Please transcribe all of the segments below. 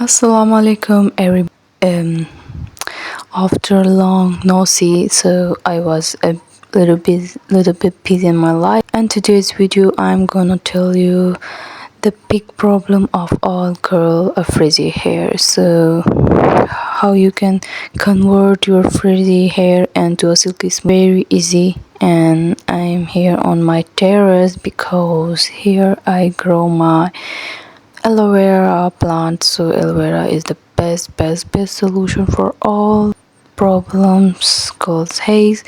Assalamu alaikum every after long no see, so I was a little bit busy in my life, and today's video I'm gonna tell you the big problem of all girl of frizzy hair. So how you can convert your frizzy hair into a silky smooth, very easy. And I'm here on my terrace because here I grow my aloe vera plant. So aloe vera is the best solution for all problems called haze,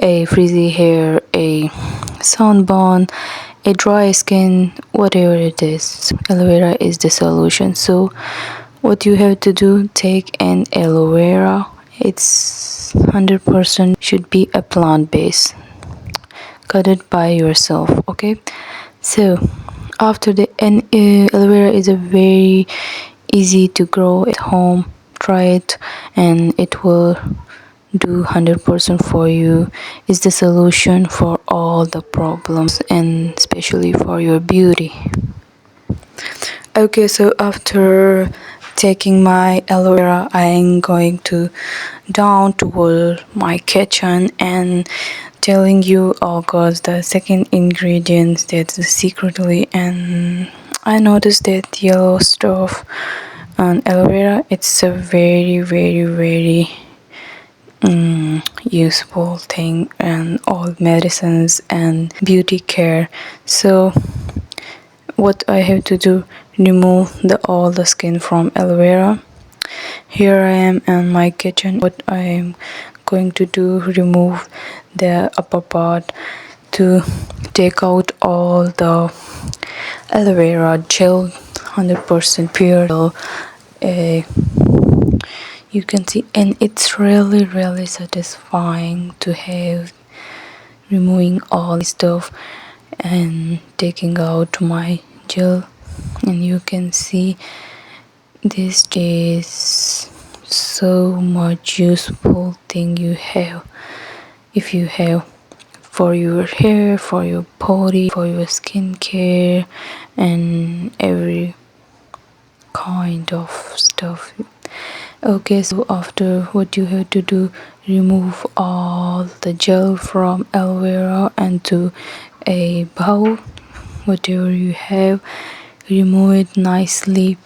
a frizzy hair, a sunburn, a dry skin, whatever it is. Aloe vera is the solution. So what you have to do, take an aloe vera. It's 100% should be a plant base. Cut it by yourself, okay? So after the aloe vera is a very easy to grow at home. Try it and it will do 100% for you. Is the solution for all the problems and especially for your beauty. Okay, so after taking my aloe vera, I'm going to down toward my kitchen and telling you all guys the second ingredient that's secretly. And I noticed that yellow stuff on aloe vera, it's a very useful thing and all medicines and beauty care. So what I have to do, remove all the skin from aloe vera. Here I am in my kitchen. What I am going to do, remove the upper part to take out all the aloe vera gel, 100% pure. You can see, and it's really satisfying to have removing all the stuff and taking out my gel. And you can see this is so much useful thing you have if you have for your hair, for your body, for your skincare and every kind of stuff. Okay, so after what you have to do, remove all the gel from aloe vera into a bowl, whatever you have, remove it nicely.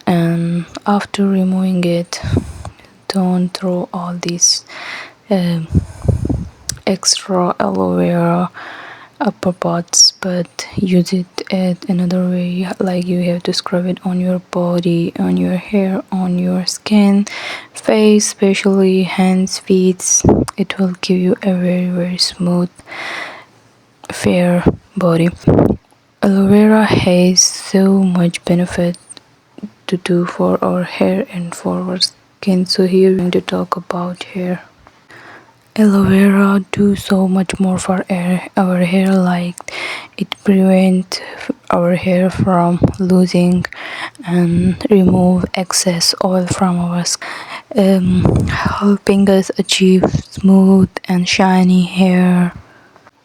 And after removing it, don't throw all these extra aloe vera upper parts, but use it at another way, like you have to scrub it on your body, on your hair, on your skin, face, especially hands, feet. It will give you a very smooth, fair body. Aloe vera has so much benefit to do for our hair and for our skin. So here we're going to talk about hair. Aloe vera do so much more for our hair, like it prevents our hair from losing and remove excess oil from our skin, helping us achieve smooth and shiny hair,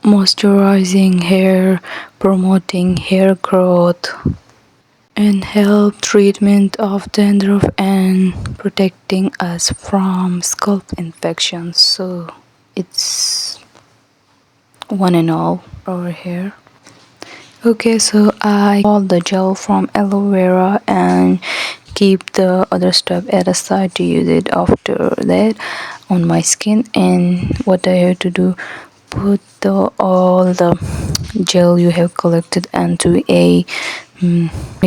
moisturizing hair, promoting hair growth, and help treatment of dandruff and protecting us from scalp infections. So it's one and all over here. Okay, so I all the gel from aloe vera and keep the other stuff at a side to use it after that on my skin. And what I have to do, put all the gel you have collected into a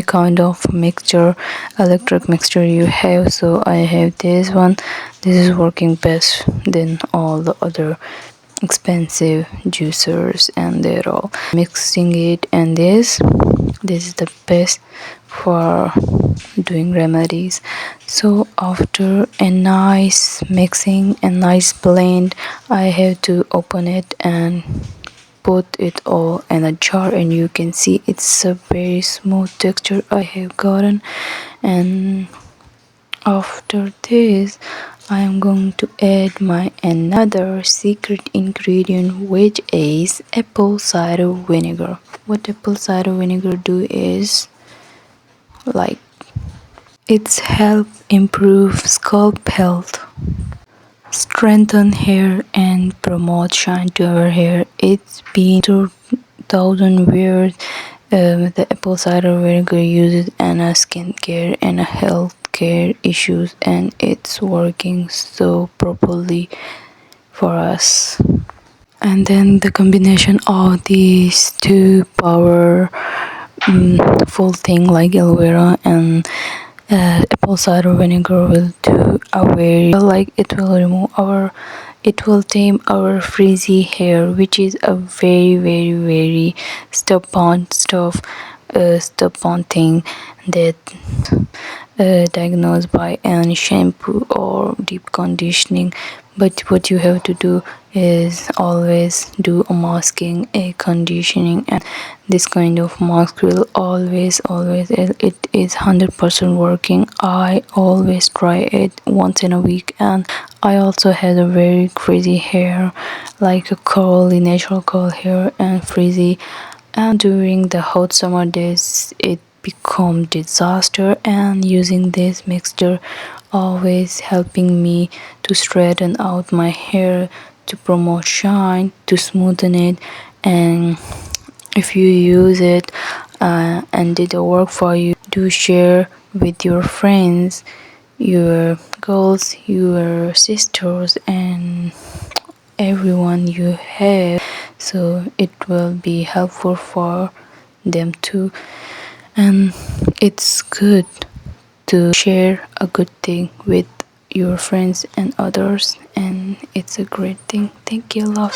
kind of mixture, electric mixture you have. So I have this one. This is working best than all the other expensive juicers, and they're all mixing it. And this is the best for doing remedies. So after a nice mixing and nice blend, I have to open it and put it all in a jar, and you can see it's a very smooth texture I have gotten. And after this, I am going to add my another secret ingredient, which is apple cider vinegar. What apple cider vinegar do is, like, It's help improve scalp health, strengthen hair and promote shine to our hair. It's been 2000 years. The apple cider vinegar uses in a skincare and a health care issues, and it's working so properly for us. And then the combination of these two full thing like aloe vera and apple cider vinegar will do a very like it will tame our frizzy hair, which is a very stubborn thing that diagnosed by any shampoo or deep conditioning. But what you have to do is always do a masking, a conditioning, and this kind of mask will always it is 100% working. I always try it once in a week, and I also had a very crazy hair, like a curly natural curl hair and frizzy, and during the hot summer days it become disaster, and using this mixture always helping me to straighten out my hair, to promote shine, to smoothen it. And if you use it and did the work for you, do share with your friends, your girls, your sisters, and everyone you have, so it will be helpful for them too. And it's good to share a good thing with your friends and others, and it's a great thing. Thank you, love.